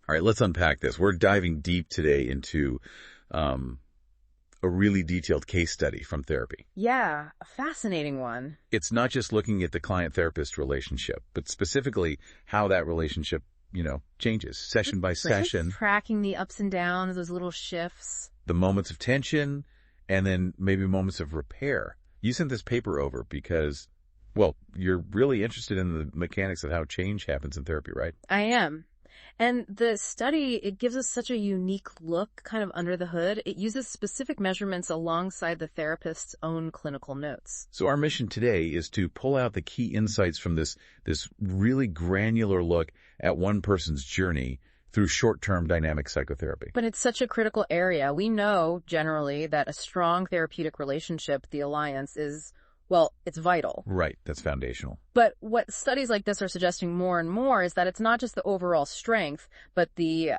All right, let's unpack this. We're diving deep today into a really detailed case study from therapy. Yeah, a fascinating one. It's not just looking at the client-therapist relationship, but specifically how that relationship, changes session by session. Tracking the ups and downs, those little shifts. The moments of tension, and then maybe moments of repair. You sent this paper over because, well, you're really interested in the mechanics of how change happens in therapy, right? I am. And the study, it gives us such a unique look kind of under the hood. It uses specific measurements alongside the therapist's own clinical notes. So our mission today is to pull out the key insights from this really granular look at one person's journey through short-term dynamic psychotherapy. But it's such a critical area. We know generally that a strong therapeutic relationship, the alliance, is, well, it's vital. Right, that's foundational. But what studies like this are suggesting more and more is that it's not just the overall strength, but the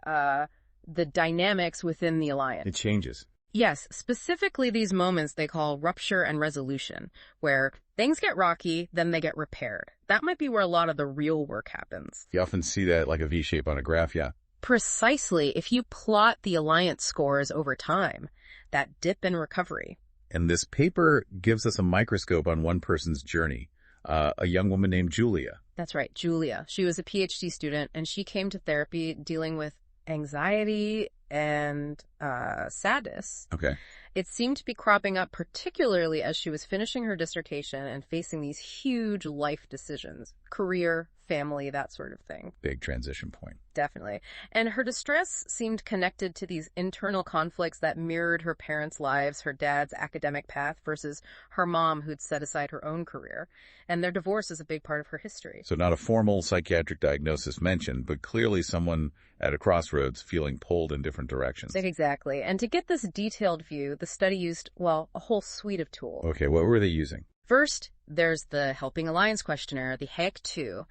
dynamics within the alliance. It changes. Yes, specifically these moments they call rupture and resolution, where things get rocky, then they get repaired. That might be where a lot of the real work happens. You often see that like a V-shape on a graph, yeah. Precisely, if you plot the alliance scores over time, that dip in recovery. And this paper gives us a microscope on one person's journey, a young woman named Julia. That's right, Julia. She was a PhD student, and she came to therapy dealing with anxiety and sadness. Okay. It seemed to be cropping up particularly as she was finishing her dissertation and facing these huge life decisions, career, family, that sort of thing. Big transition point. Definitely. And her distress seemed connected to these internal conflicts that mirrored her parents' lives, her dad's academic path versus her mom who'd set aside her own career. And their divorce is a big part of her history. So not a formal psychiatric diagnosis mentioned, but clearly someone at a crossroads feeling pulled in different directions. Exactly. And to get this detailed view, the study used, well, a whole suite of tools. Okay, what were they using? First, there's the Helping Alliance questionnaire, the HAq-II.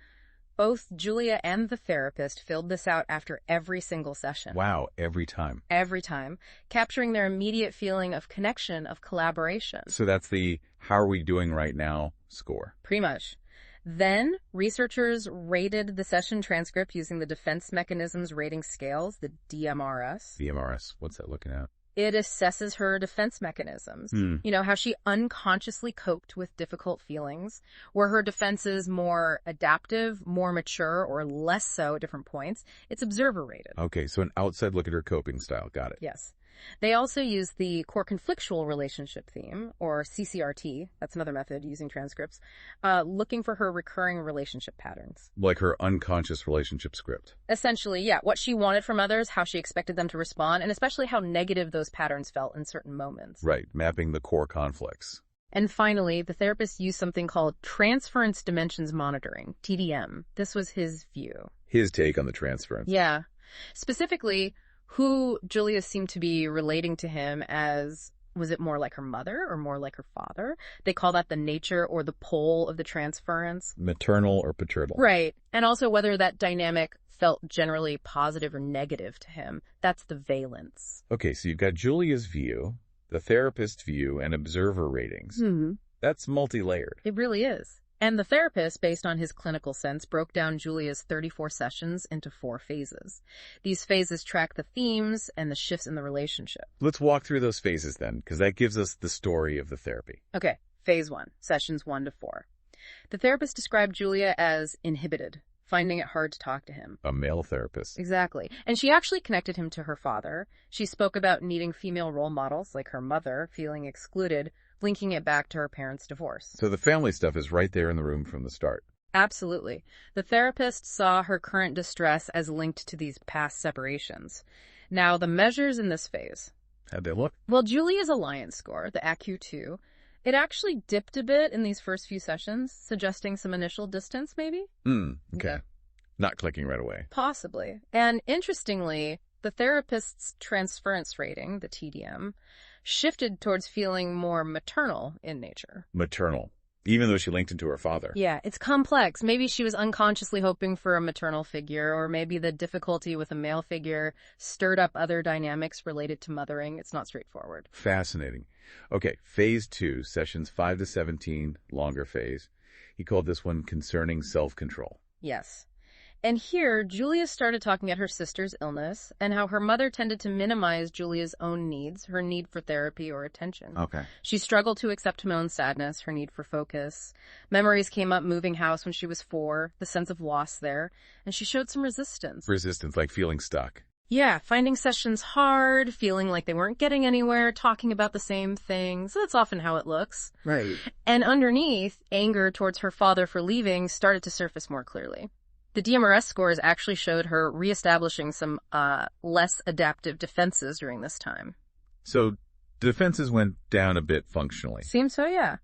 Both Julia and the therapist filled this out after every single session. Wow, every time. Every time, capturing their immediate feeling of connection, of collaboration. So that's the how are we doing right now score. Pretty much. Then, researchers rated the session transcript using the Defense Mechanisms Rating Scales, the DMRS. DMRS, what's that looking at? It assesses her defense mechanisms. You know, how she unconsciously coped with difficult feelings. Were her defenses more adaptive, more mature, or less so at different points? It's observer rated. Okay, so an outside look at her coping style. Got it. Yes. They also use the Core Conflictual Relationship Theme, or CCRT, that's another method using transcripts, looking for her recurring relationship patterns. Like her unconscious relationship script. Essentially, yeah, what she wanted from others, how she expected them to respond, and especially how negative those patterns felt in certain moments. Right, mapping the core conflicts. And finally, the therapist used something called Transference Dimensions Monitoring, TDM. This was his view. His take on the transference. Yeah. Specifically, who Julia seemed to be relating to him as, was it more like her mother or more like her father? They call that the nature or the pole of the transference. Maternal or paternal. Right. And also whether that dynamic felt generally positive or negative to him. That's the valence. Okay, so you've got Julia's view, the therapist's view, and observer ratings. That's multi-layered. It really is. And the therapist, based on his clinical sense, broke down Julia's 34 sessions into 4 phases. These phases track the themes and the shifts in the relationship. Let's walk through those phases then, because that gives us the story of the therapy. Okay, phase 1, sessions 1 to 4. The therapist described Julia as inhibited, finding it hard to talk to him. A male therapist. Exactly. And she actually connected him to her father. She spoke about needing female role models, like her mother, feeling excluded, linking it back to her parents' divorce. So the family stuff is right there in the room from the start. Absolutely. The therapist saw her current distress as linked to these past separations. Now, the measures in this phase. How'd they look? Well, Julia's alliance score, the HAq-II, it actually dipped a bit in these first few sessions, suggesting some initial distance, maybe? Okay. Yeah. Not clicking right away. Possibly. And interestingly, the therapist's transference rating, the TDM, shifted towards feeling more maternal in nature. Maternal. Even though she linked into her father. Yeah, it's complex. Maybe she was unconsciously hoping for a maternal figure, or maybe the difficulty with a male figure stirred up other dynamics related to mothering. It's not straightforward. Fascinating. Okay, phase 2, sessions 5 to 17, longer phase. He called this one concerning self-control. Yes. And here, Julia started talking about her sister's illness and how her mother tended to minimize Julia's own needs, her need for therapy or attention. Okay. She struggled to accept her own sadness, her need for focus. Memories came up moving house when she was 4, the sense of loss there, and she showed some resistance. Resistance, like feeling stuck. Yeah, finding sessions hard, feeling like they weren't getting anywhere, talking about the same thing. So that's often how it looks. Right. And underneath, anger towards her father for leaving started to surface more clearly. The DMRS scores actually showed her reestablishing some less adaptive defenses during this time. So defenses went down a bit functionally. Seems so, yeah.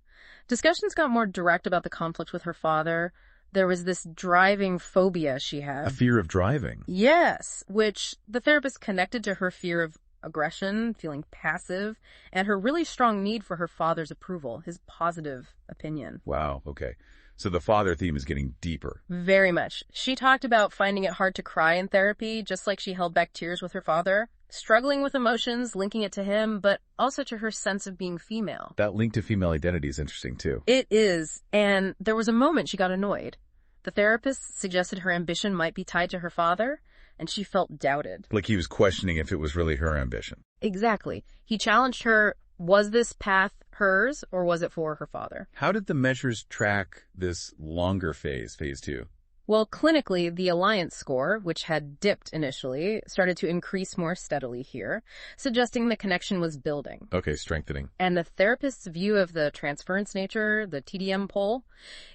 Discussions got more direct about the conflict with her father. There was this driving phobia she had. A fear of driving. Yes, which the therapist connected to her fear of aggression, feeling passive, and her really strong need for her father's approval, his positive opinion. Wow, okay. So the father theme is getting deeper. Very much. She talked about finding it hard to cry in therapy, just like she held back tears with her father, struggling with emotions, linking it to him, but also to her sense of being female. That link to female identity is interesting, too. It is, and there was a moment she got annoyed. The therapist suggested her ambition might be tied to her father, and she felt doubted. Like he was questioning if it was really her ambition. Exactly. He challenged her, was this path hers, or was it for her father? How did the measures track this longer phase 2? Well, clinically, the alliance score, which had dipped initially, started to increase more steadily here, suggesting the connection was building. Okay, strengthening. And the therapist's view of the transference nature, the TDM pole,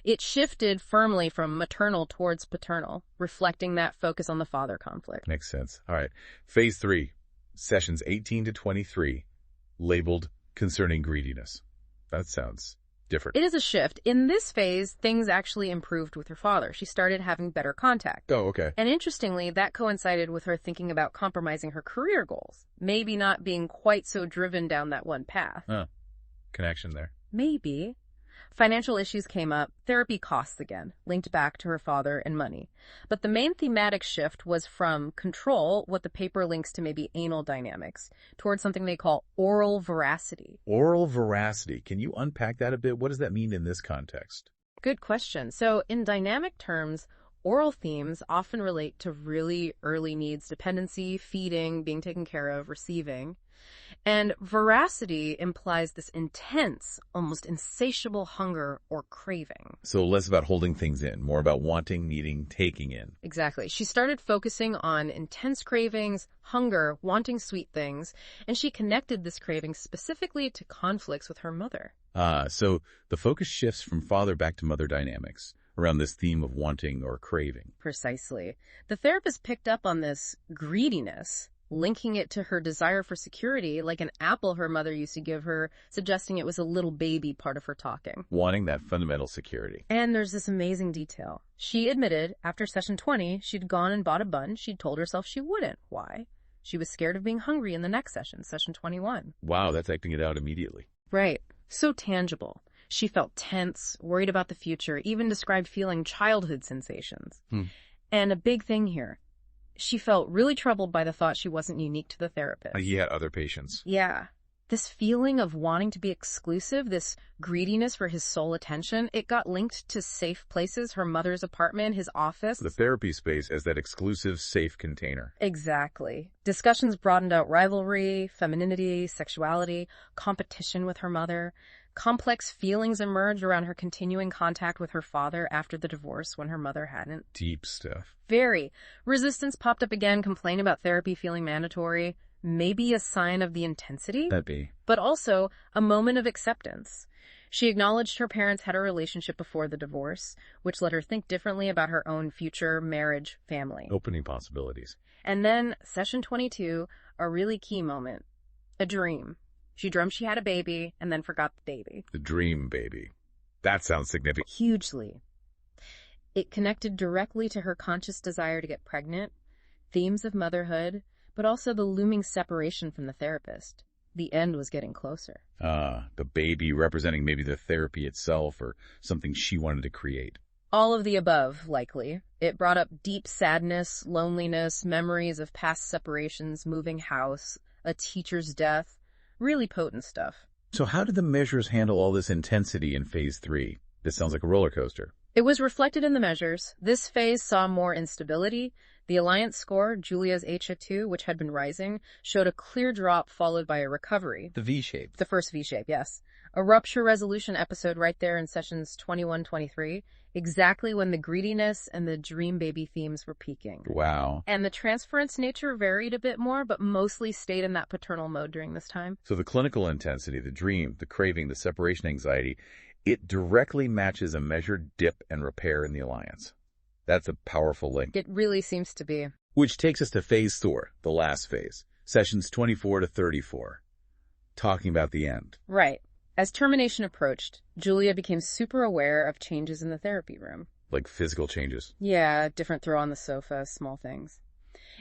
it shifted firmly from maternal towards paternal, reflecting that focus on the father conflict. Makes sense. All right. Phase 3, sessions 18 to 23, labeled concerning greediness. That sounds different. It is a shift. In this phase, things actually improved with her father. She started having better contact. Oh, okay. And interestingly, that coincided with her thinking about compromising her career goals. Maybe not being quite so driven down that one path. Connection there. Maybe. Financial issues came up, therapy costs again, linked back to her father and money. But the main thematic shift was from control, what the paper links to maybe anal dynamics, towards something they call oral veracity. Oral veracity. Can you unpack that a bit? What does that mean in this context? Good question. So in dynamic terms, oral themes often relate to really early needs, dependency, feeding, being taken care of, receiving. And veracity implies this intense, almost insatiable hunger or craving. So less about holding things in, more about wanting, needing, taking in. Exactly. She started focusing on intense cravings, hunger, wanting sweet things, and she connected this craving specifically to conflicts with her mother. So the focus shifts from father back to mother dynamics around this theme of wanting or craving. Precisely. The therapist picked up on this greediness, linking it to her desire for security, like an apple her mother used to give her, suggesting it was a little baby part of her talking. Wanting that fundamental security. And there's this amazing detail. She admitted, after session 20, she'd gone and bought a bun. She'd told herself she wouldn't. Why? She was scared of being hungry in the next session, session 21. Wow, that's acting it out immediately. Right. So tangible. She felt tense, worried about the future, even described feeling childhood sensations. And a big thing here. She felt really troubled by the thought she wasn't unique to the therapist. He had other patients. Yeah. This feeling of wanting to be exclusive, this greediness for his sole attention, it got linked to safe places, her mother's apartment, his office. The therapy space as that exclusive, safe container. Exactly. Discussions broadened out rivalry, femininity, sexuality, competition with her mother. Complex feelings emerged around her continuing contact with her father after the divorce when her mother hadn't. Deep stuff. Very. Resistance popped up again, complaining about therapy feeling mandatory. Maybe a sign of the intensity? That'd be. But also a moment of acceptance. She acknowledged her parents had a relationship before the divorce, which let her think differently about her own future, marriage, family. Opening possibilities. And then, session 22, a really key moment. A dream. She dreamt she had a baby and then forgot the baby. The dream baby. That sounds significant. Hugely. It connected directly to her conscious desire to get pregnant, themes of motherhood, but also the looming separation from the therapist. The end was getting closer. The baby representing maybe the therapy itself or something she wanted to create. All of the above, likely. It brought up deep sadness, loneliness, memories of past separations, moving house, a teacher's death. Really potent stuff. So how did the measures handle all this intensity in phase 3? This sounds like a roller coaster. It was reflected in the measures. This phase saw more instability. The alliance score, Julia's HAq-II, which had been rising, showed a clear drop followed by a recovery. The V-shape. The first V-shape, yes. A rupture resolution episode right there in sessions 21-23, exactly when the greediness and the dream baby themes were peaking. Wow. And the transference nature varied a bit more, but mostly stayed in that paternal mode during this time. So the clinical intensity, the dream, the craving, the separation anxiety, it directly matches a measured dip and repair in the alliance. That's a powerful link. It really seems to be. Which takes us to phase 4, the last phase, sessions 24 to 34, talking about the end. Right. As termination approached, Julia became super aware of changes in the therapy room. Like physical changes. Yeah, different throw on the sofa, small things.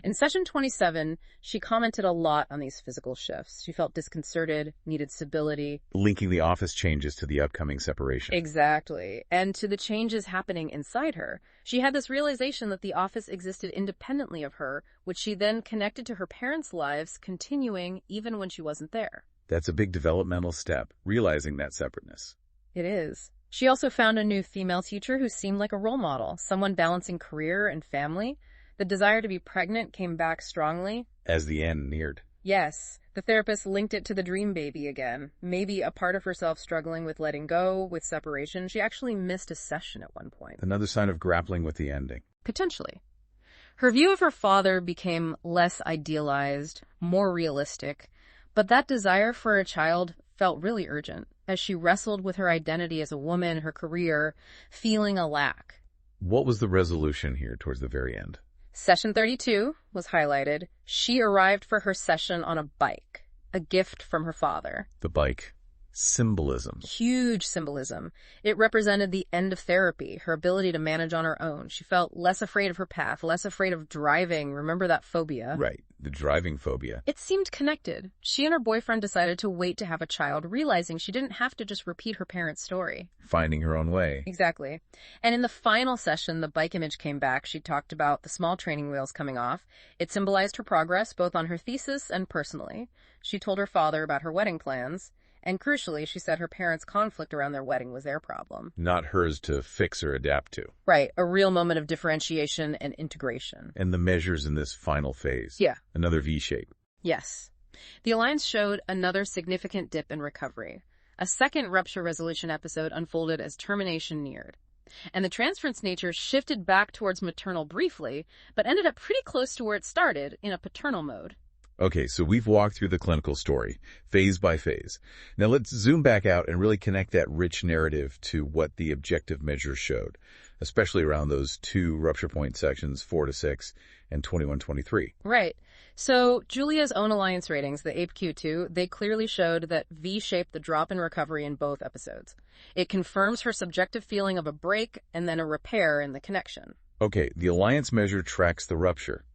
In session 27, she commented a lot on these physical shifts. She felt disconcerted, needed stability. Linking the office changes to the upcoming separation. Exactly. And to the changes happening inside her. She had this realization that the office existed independently of her, which she then connected to her parents' lives, continuing even when she wasn't there. That's a big developmental step, realizing that separateness. It is. She also found a new female teacher who seemed like a role model, someone balancing career and family. The desire to be pregnant came back strongly. As the end neared. Yes, the therapist linked it to the dream baby again. Maybe a part of herself struggling with letting go, with separation. She actually missed a session at one point. Another sign of grappling with the ending. Potentially. Her view of her father became less idealized, more realistic, but that desire for a child felt really urgent as she wrestled with her identity as a woman, her career, feeling a lack. What was the resolution here towards the very end? Session 32 was highlighted. She arrived for her session on a bike, a gift from her father. The bike. Symbolism. Huge symbolism. It represented the end of therapy, her ability to manage on her own. She felt less afraid of her path, less afraid of driving. Remember that phobia? Right, the driving phobia. It seemed connected. She and her boyfriend decided to wait to have a child, realizing she didn't have to just repeat her parents' story. Finding her own way. Exactly. And in the final session, the bike image came back. She talked about the small training wheels coming off. It symbolized her progress, both on her thesis and personally. She told her father about her wedding plans. And crucially, she said her parents' conflict around their wedding was their problem. Not hers to fix or adapt to. Right. A real moment of differentiation and integration. And the measures in this final phase. Yeah. Another V-shape. Yes. The alliance showed another significant dip in recovery. A second rupture resolution episode unfolded as termination neared. And the transference nature shifted back towards maternal briefly, but ended up pretty close to where it started, in a paternal mode. Okay, so we've walked through the clinical story, phase by phase. Now let's zoom back out and really connect that rich narrative to what the objective measures showed, especially around those 2 rupture point sections, 4 to 6 and 21-23. Right. So Julia's own alliance ratings, the HAq-II, they clearly showed that V-shaped the drop in recovery in both episodes. It confirms her subjective feeling of a break and then a repair in the connection. Okay, the alliance measure tracks the rupture.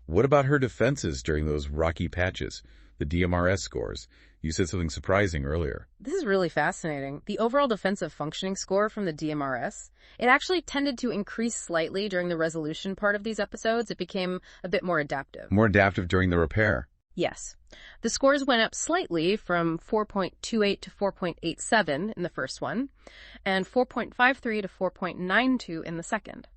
What about her defenses during those rocky patches, the DMRS scores? You said something surprising earlier. This is really fascinating. The overall defensive functioning score from the DMRS, it actually tended to increase slightly during the resolution part of these episodes. It became a bit more adaptive. More adaptive during the repair. Yes. The scores went up slightly from 4.28 to 4.87 in the first one, and 4.53 to 4.92 in the second.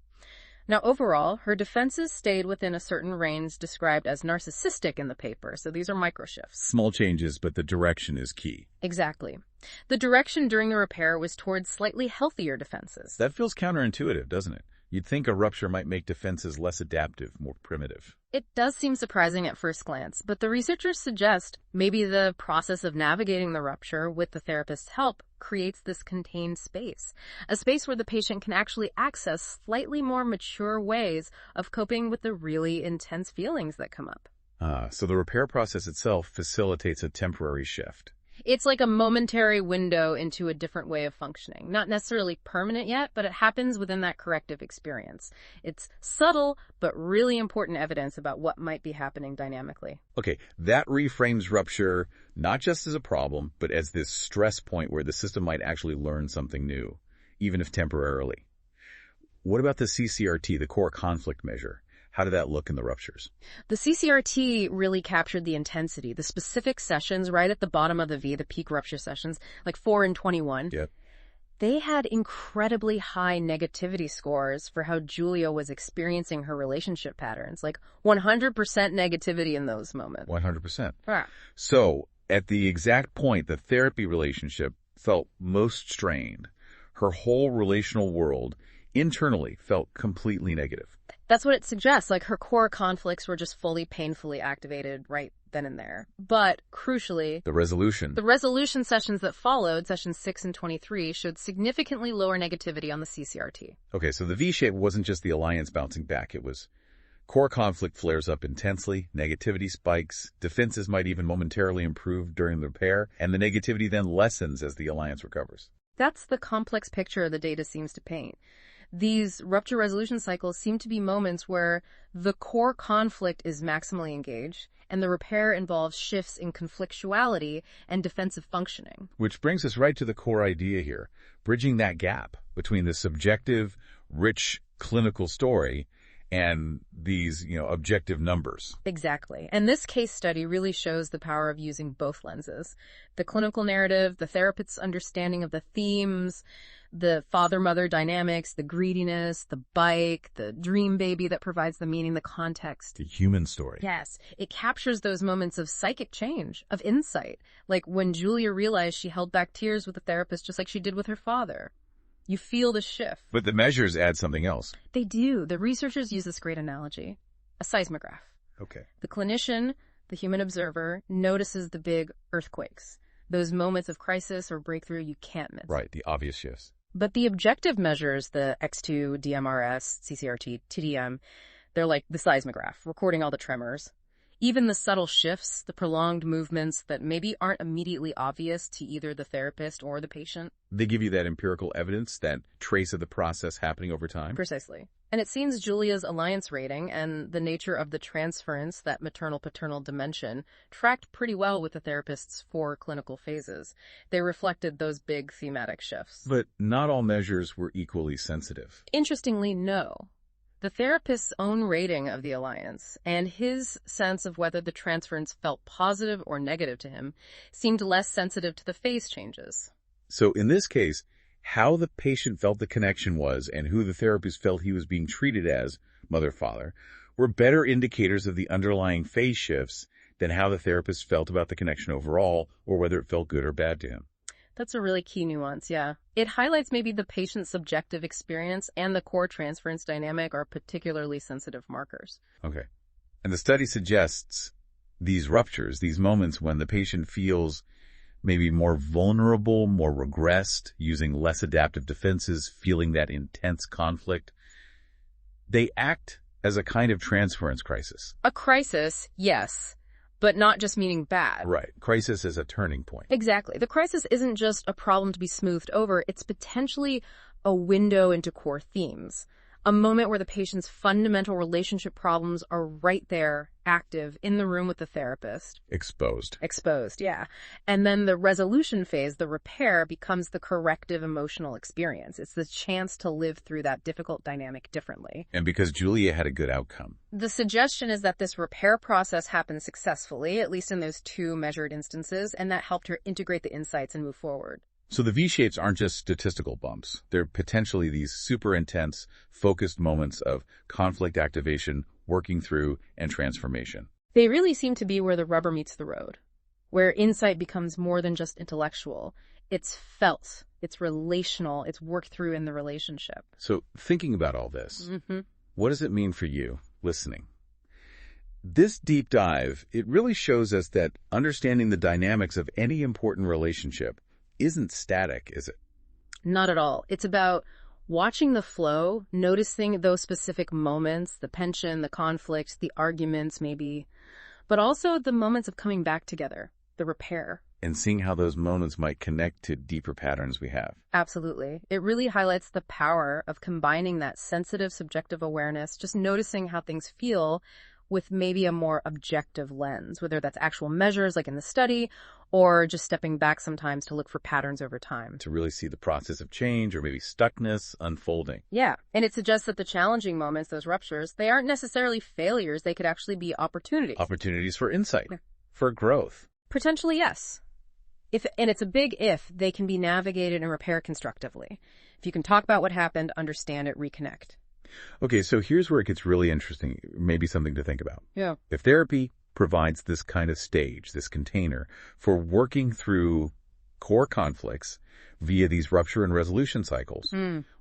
Now, overall, her defenses stayed within a certain range described as narcissistic in the paper, so these are microshifts. Small changes, but the direction is key. Exactly. The direction during the repair was towards slightly healthier defenses. That feels counterintuitive, doesn't it? You'd think a rupture might make defenses less adaptive, more primitive. It does seem surprising at first glance, but the researchers suggest maybe the process of navigating the rupture with the therapist's help creates this contained space, a space where the patient can actually access slightly more mature ways of coping with the really intense feelings that come up. So the repair process itself facilitates a temporary shift. It's like a momentary window into a different way of functioning. Not necessarily permanent yet, but it happens within that corrective experience. It's subtle, but really important evidence about what might be happening dynamically. Okay, that reframes rupture not just as a problem, but as this stress point where the system might actually learn something new, even if temporarily. What about the CCRT, the core conflict measure? How did that look in the ruptures? The CCRT really captured the intensity, the specific sessions right at the bottom of the V, the peak rupture sessions, like 4 and 21. Yep. They had incredibly high negativity scores for how Julia was experiencing her relationship patterns, like 100% negativity in those moments. 100%. Ah. So, at the exact point the therapy relationship felt most strained, her whole relational world internally felt completely negative. That's what it suggests, like her core conflicts were just fully painfully activated right then and there. But, crucially, The resolution sessions that followed, sessions 6 and 23, showed significantly lower negativity on the CCRT. Okay, so the V-shape wasn't just the alliance bouncing back. It was core conflict flares up intensely, negativity spikes, defenses might even momentarily improve during the repair, and the negativity then lessens as the alliance recovers. That's the complex picture the data seems to paint. These rupture resolution cycles seem to be moments where the core conflict is maximally engaged and the repair involves shifts in conflictuality and defensive functioning. Which brings us right to the core idea here, bridging that gap between the subjective, rich clinical story and these, objective numbers. Exactly. And this case study really shows the power of using both lenses. The clinical narrative, the therapist's understanding of the themes, the father-mother dynamics, the greediness, the bike, the dream baby that provides the meaning, the context. The human story. Yes, it captures those moments of psychic change, of insight, like when Julia realized she held back tears with the therapist just like she did with her father. You feel the shift. But the measures add something else. They do. The researchers use this great analogy, a seismograph. Okay. The clinician, the human observer, notices the big earthquakes, those moments of crisis or breakthrough you can't miss. Right, the obvious shifts. But the objective measures, the HAq-II, DMRS, CCRT, TDM, they're like the seismograph, recording all the tremors. Even the subtle shifts, the prolonged movements that maybe aren't immediately obvious to either the therapist or the patient. They give you that empirical evidence, that trace of the process happening over time. Precisely. And it seems Julia's alliance rating and the nature of the transference, that maternal-paternal dimension, tracked pretty well with the therapist's 4 clinical phases. They reflected those big thematic shifts. But not all measures were equally sensitive. Interestingly, no. The therapist's own rating of the alliance and his sense of whether the transference felt positive or negative to him seemed less sensitive to the phase changes. So in this case, how the patient felt the connection was and who the therapist felt he was being treated as, mother-father, were better indicators of the underlying phase shifts than how the therapist felt about the connection overall or whether it felt good or bad to him. That's a really key nuance, yeah. It highlights maybe the patient's subjective experience and the core transference dynamic are particularly sensitive markers. Okay. And the study suggests these ruptures, these moments when the patient feels maybe more vulnerable, more regressed, using less adaptive defenses, feeling that intense conflict, they act as a kind of transference crisis. A crisis, yes, but not just meaning bad. Right. Crisis is a turning point. Exactly. The crisis isn't just a problem to be smoothed over. It's potentially a window into core themes, a moment where the patient's fundamental relationship problems are right there, active, in the room with the therapist. Exposed, yeah. And then the resolution phase, the repair, becomes the corrective emotional experience. It's the chance to live through that difficult dynamic differently. And because Julia had a good outcome. The suggestion is that this repair process happened successfully, at least in those 2 measured instances, and that helped her integrate the insights and move forward. So the V-shapes aren't just statistical bumps. They're potentially these super intense, focused moments of conflict activation, working through, and transformation. They really seem to be where the rubber meets the road, where insight becomes more than just intellectual. It's felt, it's relational, it's worked through in the relationship. So thinking about all this, what does it mean for you, listening? This deep dive, it really shows us that understanding the dynamics of any important relationship isn't static, is it? Not at all. It's about watching the flow, noticing those specific moments, the tension, the conflict, the arguments maybe, but also the moments of coming back together, the repair. And seeing how those moments might connect to deeper patterns we have. Absolutely. It really highlights the power of combining that sensitive, subjective awareness, just noticing how things feel with maybe a more objective lens, whether that's actual measures like in the study or just stepping back sometimes to look for patterns over time. To really see the process of change or maybe stuckness unfolding. Yeah, and it suggests that the challenging moments, those ruptures, they aren't necessarily failures. They could actually be opportunities. Opportunities for insight, for growth. Potentially, yes. And it's a big if, they can be navigated and repaired constructively. If you can talk about what happened, understand it, reconnect. Okay, so here's where it gets really interesting, maybe something to think about. Yeah. If therapy provides this kind of stage, this container, for working through core conflicts via these rupture and resolution cycles,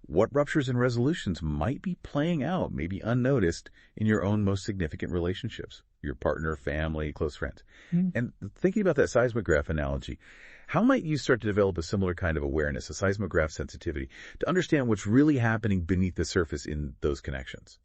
what ruptures and resolutions might be playing out, maybe unnoticed, in your own most significant relationships, your partner, family, close friends? And thinking about that seismograph analogy, how might you start to develop a similar kind of awareness, a seismograph sensitivity, to understand what's really happening beneath the surface in those connections?